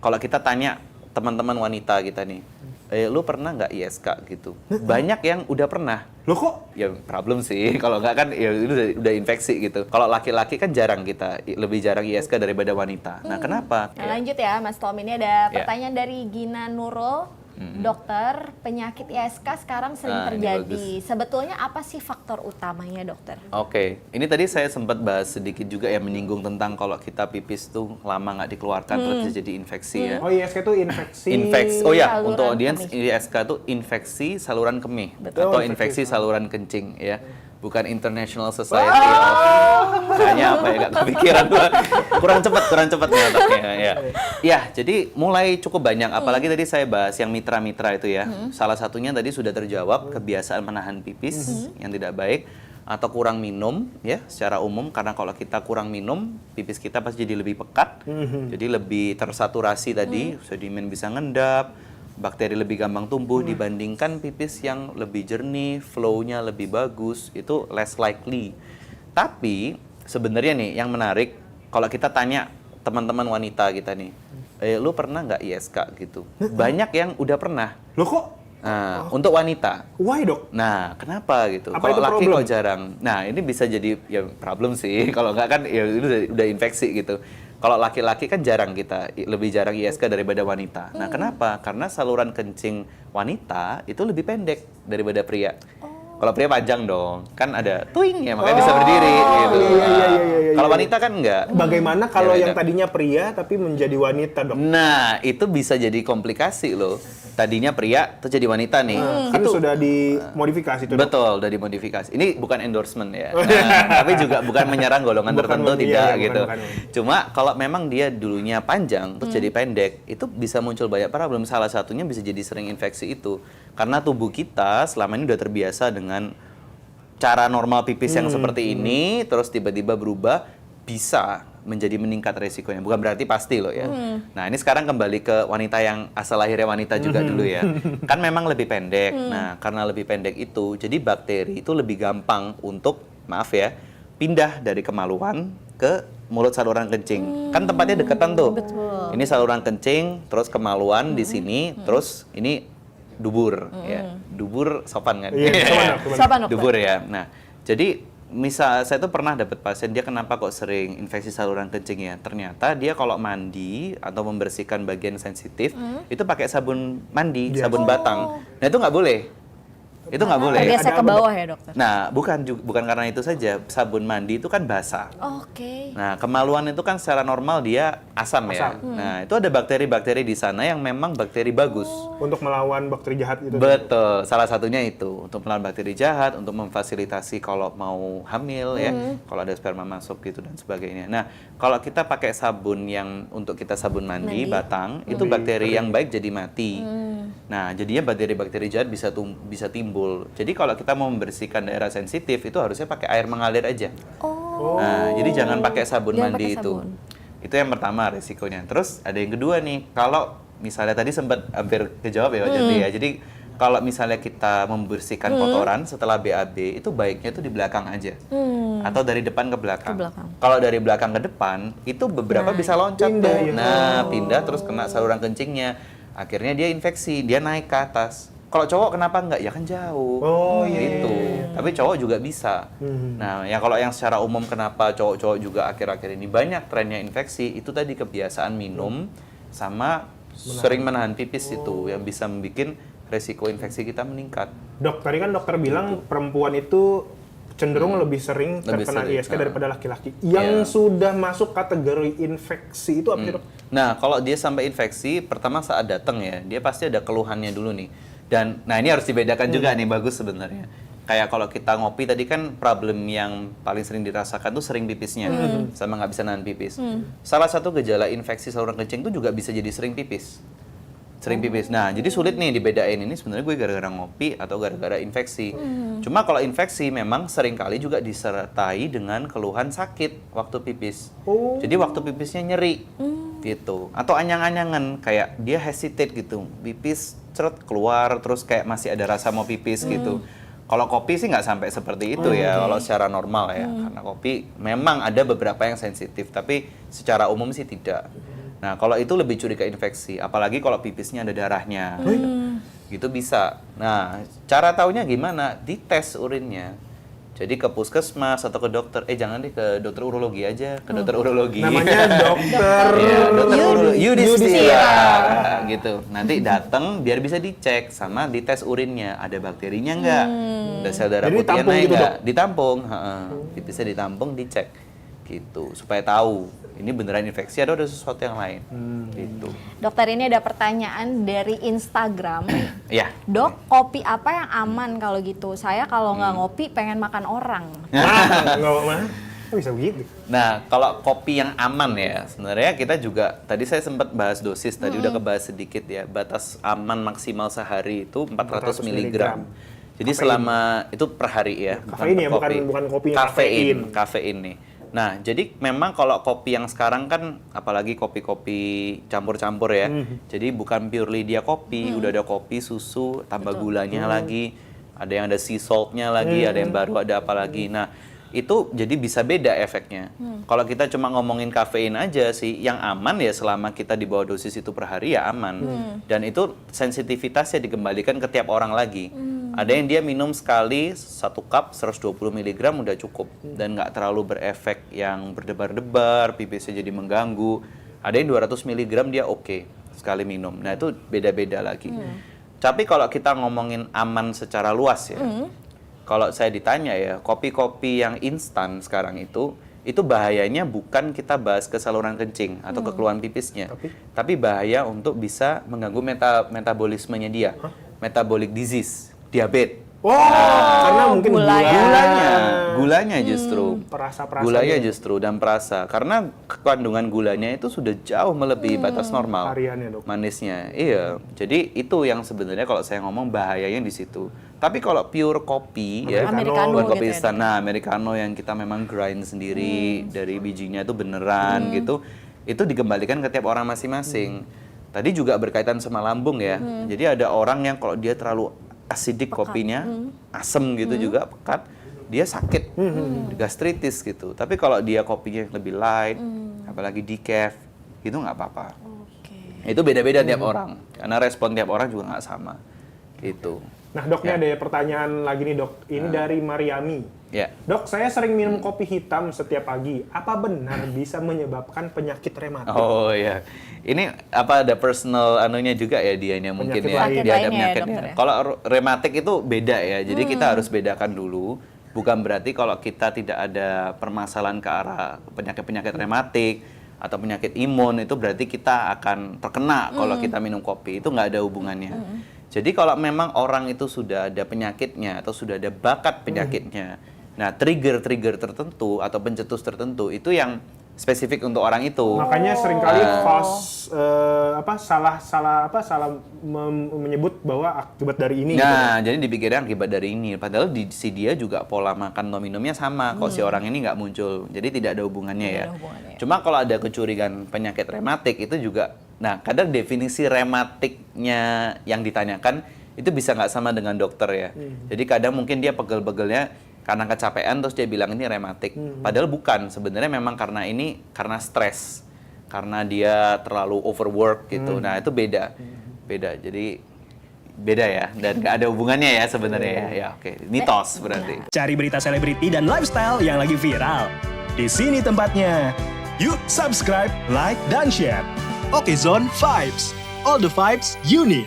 Kalau kita tanya teman-teman wanita kita nih, lu pernah nggak ISK gitu? Banyak yang udah pernah. Loh kok? Ya problem sih, kalau nggak kan ya itu udah infeksi gitu. Kalau laki-laki kan jarang kita, lebih jarang ISK daripada wanita. Nah kenapa? Nah, lanjut ya Mas Tom, ini ada Ya. pertanyaan dari Gina Nurul. Dokter, penyakit ISK sekarang sering Ini terjadi. bagus. Sebetulnya apa sih faktor utamanya, dokter? Oke, ini tadi saya sempat bahas sedikit juga ya menyinggung tentang kalau kita pipis tuh lama nggak dikeluarkan terus jadi infeksi ya. Oh ISK itu infeksi. Oh ya, Saluran untuk audiens kemih. ISK itu infeksi saluran kemih Betul. atau Oh, infeksi infeksi. saluran kencing ya. Bukan International Society of kayaknya apa ya, nggak kepikiran. kurang cepat nih otaknya ya. Ya, jadi mulai cukup banyak, apalagi tadi saya bahas yang mitra-mitra itu ya. Salah satunya tadi sudah terjawab, kebiasaan menahan pipis yang tidak baik atau kurang minum ya secara umum, karena kalau kita kurang minum pipis kita pasti jadi lebih pekat, jadi lebih tersaturasi tadi, sedimen bisa ngendap, bakteri lebih gampang tumbuh dibandingkan pipis yang lebih jernih, flow-nya lebih bagus, itu less likely. Tapi sebenarnya nih yang menarik, kalau kita tanya teman-teman wanita kita nih, lu pernah nggak ISK gitu? Banyak yang udah pernah. Loh kok? Nah, untuk wanita. Why dok? Nah, kenapa gitu? Apa Kalau itu laki problem? kok jarang. Nah, ini bisa jadi ya problem sih. Kalau nggak kan ya itu udah infeksi gitu. Kalau laki-laki kan jarang kita, lebih jarang ISK daripada wanita. Nah, kenapa? Karena saluran kencing wanita itu lebih pendek daripada pria. Kalau pria panjang dong, kan ada tuing ya, makanya bisa berdiri gitu. iya. Kalau wanita kan enggak. Bagaimana kalau Ya, yang beda. tadinya pria tapi menjadi wanita dok? Nah, itu bisa jadi komplikasi loh. Tadinya pria, terus jadi wanita nih. Kan sudah dimodifikasi tuh dok. Betul, udah dimodifikasi. Ini bukan endorsement ya. Nah, tapi juga bukan menyerang golongan Bukan tertentu, iya, tidak bukan, gitu. bukan. Cuma kalau memang dia dulunya panjang, terus jadi pendek, itu bisa muncul banyak problem. Salah satunya bisa jadi sering infeksi itu. Karena tubuh kita selama ini udah terbiasa dengan cara normal pipis yang seperti ini, terus tiba-tiba berubah, bisa menjadi meningkat resikonya. Bukan berarti pasti loh ya. Nah ini sekarang kembali ke wanita yang asal lahirnya wanita juga dulu ya. Kan memang lebih pendek. Nah karena lebih pendek itu, jadi bakteri itu lebih gampang untuk, maaf ya, pindah dari kemaluan ke mulut saluran kencing. Kan tempatnya deketan tuh. Betul. Ini saluran kencing, terus kemaluan di sini, terus ini dubur ya. Dubur sopan kan? Iya, sopan, Sopan, dokter. Dubur ya. Nah, jadi misal saya tuh pernah dapat pasien, dia kenapa kok sering infeksi saluran kencing ya? Ternyata dia kalau mandi atau membersihkan bagian sensitif itu pakai sabun mandi, Yes. sabun batang. Nah, itu nggak boleh. Itu nggak boleh. Tergeser Ada ke apa, bawah ya, dokter? Nah, bukan karena itu saja. Sabun mandi itu kan basah. Oke. Nah, kemaluan itu kan secara normal dia asam ya. Nah, itu ada bakteri-bakteri di sana yang memang bakteri bagus. Untuk melawan bakteri jahat itu. Betul, salah satunya itu untuk melawan bakteri jahat, untuk memfasilitasi kalau mau hamil ya, kalau ada sperma masuk gitu dan sebagainya. Nah, kalau kita pakai sabun yang untuk kita sabun mandi batang, itu bakteri yang baik jadi mati. Nah, jadinya bakteri-bakteri jahat bisa timbul. Jadi kalau kita mau membersihkan daerah sensitif itu harusnya pakai air mengalir aja. Oh. Nah, jadi jangan pakai sabun Jangan mandi pakai itu. sabun. Itu yang pertama resikonya. Terus ada yang kedua nih, kalau misalnya tadi sempat hampir kejawab ya Mbak Jati ya. Jadi kalau misalnya kita membersihkan kotoran setelah BAB, itu baiknya itu di belakang aja. Atau dari depan ke belakang. Ke belakang. Kalau dari belakang ke depan, itu beberapa bisa loncat pindah tuh. ya. Nah, pindah terus kena saluran kencingnya. Akhirnya dia infeksi, dia naik ke atas. Kalau cowok kenapa enggak? Ya kan jauh. Oh, iya, Gitu. Tapi cowok juga bisa. Nah, ya kalau yang secara umum kenapa cowok-cowok juga akhir-akhir ini banyak trennya infeksi, itu tadi kebiasaan minum sama sering menahan pipis itu yang bisa membuat resiko infeksi kita meningkat. Dok, tadi kan dokter bilang perempuan itu cenderung lebih sering Lebih terkena sering, ISK daripada laki-laki. Iya. Yang sudah masuk kategori infeksi itu apa sih dok? Nah, kalau dia sampai infeksi, pertama saat datang ya, dia pasti ada keluhannya dulu nih. Dan, nah ini harus dibedakan juga nih, bagus sebenarnya. Kayak kalau kita ngopi tadi kan problem yang paling sering dirasakan tuh sering pipisnya, sama nggak bisa nahan pipis. Salah satu gejala infeksi saluran kencing tuh juga bisa jadi sering pipis. Sering pipis. Nah, jadi sulit nih dibedain ini sebenarnya gue gara-gara ngopi atau gara-gara infeksi. Cuma kalau infeksi memang sering kali juga disertai dengan keluhan sakit waktu pipis. Jadi waktu pipisnya nyeri gitu. Atau anyang-anyangan kayak dia hesitate gitu. Pipis ceret keluar terus kayak masih ada rasa mau pipis gitu. Kalau kopi sih nggak sampai seperti itu ya, kalau secara normal ya. Karena kopi memang ada beberapa yang sensitif, tapi secara umum sih tidak. Nah, kalau itu lebih curiga infeksi, apalagi kalau pipisnya ada darahnya. Gitu bisa. Nah, cara taunya gimana? Dites urinnya. Jadi ke puskesmas atau ke dokter, jangan deh ke dokter urologi aja, ke dokter urologi. Namanya dokter Iya, dokter urologi. Yudhistira. Yudhistira. Gitu. Nanti datang biar bisa dicek sama dites urinnya, ada bakterinya nggak, ada sel darah Jadi putihnya ditampung naik gitu, nggak, Dok? ditampung, bisa ditampung, dicek, gitu, supaya tahu ini beneran infeksi atau ada sesuatu yang lain, gitu. Dokter, ini ada pertanyaan dari Instagram. Ya. Dok, kopi apa yang aman kalau gitu? Saya kalau nggak ngopi pengen makan orang. Nggak mah. Kok bisa begitu? Nah, kalau kopi yang aman ya, sebenarnya kita juga, tadi saya sempat bahas dosis, tadi udah kebahas sedikit ya, batas aman maksimal sehari itu 400 mg. Jadi selama, itu per hari ya, Kafein ya, per kopi. bukan kopinya, Kafein nih. Nah, jadi memang kalau kopi yang sekarang kan, apalagi kopi-kopi campur-campur ya, jadi bukan purely dia kopi, udah ada kopi, susu, tambah gulanya lagi, ada yang ada sea salt-nya lagi, ada yang baru, ada apa lagi. Nah, itu jadi bisa beda efeknya. Kalau kita cuma ngomongin kafein aja sih, yang aman ya selama kita di bawah dosis itu per hari ya aman. Dan itu sensitivitasnya dikembalikan ke tiap orang lagi. Ada yang dia minum sekali 1 cup 120 mg udah cukup dan nggak terlalu berefek yang berdebar-debar, pipisnya jadi mengganggu. Ada yang 200 mg dia oke sekali minum. Nah, itu beda-beda lagi. Tapi kalau kita ngomongin aman secara luas ya. Kalau saya ditanya ya, kopi-kopi yang instan sekarang itu bahayanya bukan kita bahas ke saluran kencing atau ke keluhan pipisnya. Tapi bahaya untuk bisa mengganggu metabolismenya dia. Metabolic disease, diabetes. Karena mungkin Gulanya justru. Perasa-perasa Gulanya dia. justru dan perasa. Karena kandungan gulanya itu sudah jauh melebihi batas normal. Hariannya, Dok. Manisnya. Iya. Jadi itu yang sebenarnya kalau saya ngomong bahayanya di situ. Tapi kalau pure kopi ya, Americano bukan gitu kopi ya, instan. Nah, americano yang kita memang grind sendiri dari bijinya itu beneran gitu. Itu dikembalikan ke tiap orang masing-masing. Tadi juga berkaitan sama lambung ya. Jadi ada orang yang kalau dia terlalu asidik kopinya, asem gitu juga, pekat, dia sakit, gastritis gitu. Tapi kalau dia kopinya lebih light, apalagi decaf, itu nggak apa-apa. Itu beda-beda tiap orang, karena respon tiap orang juga nggak sama. Gitu. Nah, Dok, ini ada pertanyaan lagi nih, Dok. Ini dari Mariami. Ya. Dok, saya sering minum kopi hitam setiap pagi. Apa benar bisa menyebabkan penyakit rematik? Oh ya, ini apa ada personal anunya juga ya dianya mungkin Penyakit ya, lain. dia ada Lainnya ya, penyakitnya. dokter ya? Kalau rematik itu beda ya, jadi kita harus bedakan dulu. Bukan berarti kalau kita tidak ada permasalahan ke arah penyakit-penyakit rematik atau penyakit imun itu berarti kita akan terkena kalau kita minum kopi. Itu nggak ada hubungannya. Jadi kalau memang orang itu sudah ada penyakitnya atau sudah ada bakat penyakitnya, nah trigger-trigger tertentu atau pencetus tertentu itu yang spesifik untuk orang itu. Makanya seringkali salah menyebut bahwa akibat dari ini. Nah, jadi dipikirnya akibat dari ini. Padahal si dia juga pola makan atau minumnya sama. Kok si orang ini nggak muncul. Jadi tidak ada hubungannya ya. Cuma kalau ada kecurigaan penyakit rematik itu juga. Nah, kadang definisi rematiknya yang ditanyakan itu bisa nggak sama dengan dokter ya. Jadi kadang mungkin dia pegel-pegelnya karena kecapean terus dia bilang ini rematik. Padahal bukan. Sebenarnya memang karena stres. Karena dia terlalu overwork gitu. Nah, itu beda. Jadi beda ya, dan nggak ada hubungannya ya sebenarnya ya. Ya oke, mitos berarti. Cari berita selebriti dan lifestyle yang lagi viral. Di sini tempatnya. Yuk subscribe, like, dan share. Oke Zone Vibes. All the vibes you need.